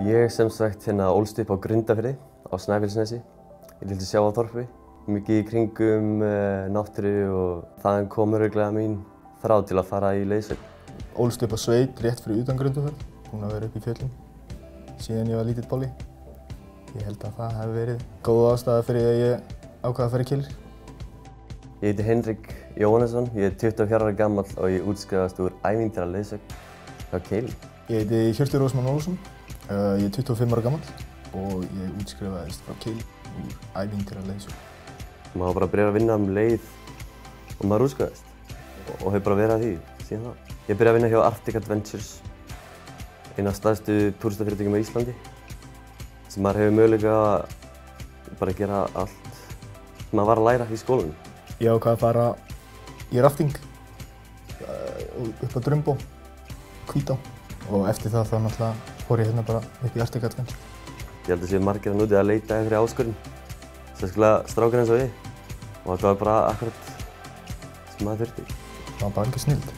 Ég sem sagt ólst upp á Grundarfirði á Snæfellsnesi í litlu sjávarþorpi. Mikið í kringum náttúru og þaðan kom örugglega mín þrá til að fara í leiðsögn. Ólst upp á sveit rétt fyrir utan Grundarfjörð, búinn að vera upp í fjöllum síðan ég var lítill bolli. Ég held að það hefði verið góð ástæða fyrir að ég ákvað að fara í Keilir. Ég heiti Henrik Jóhannesson, ég er 24 ára gamall og ég útskrifast úr ævintýraleiðsögn hjá Keilir. Ég heiti Hjörtur Rósmann Ólafsson, ég er 25 ára gamall og ég útskrifaðist frá Keilir úr ævintýraleiðsögn. Maður var bara að byrja að vinna leið og maður útskrifaðist og hefur bara verið að því síðan þá. Ég byrjaði að vinna hjá Arctic Adventures, eina af stærstu túristafyrirtækjum á Íslandi, sem maður hefur möguleika að bara gera allt sem maður var að læra í skólanum. Ég ákvað að fara í rafting upp á Drumbó, Hvítá, og eftir það þá náttúrulega fór ég hérna bara upp í Arctic Adventures. Ég held að séu margir að núti að leita eftir áskorun, sérstaklega strákar eins og ég, og þetta var bara akkurat sem maður þurfti. Það var bara algjör snilld.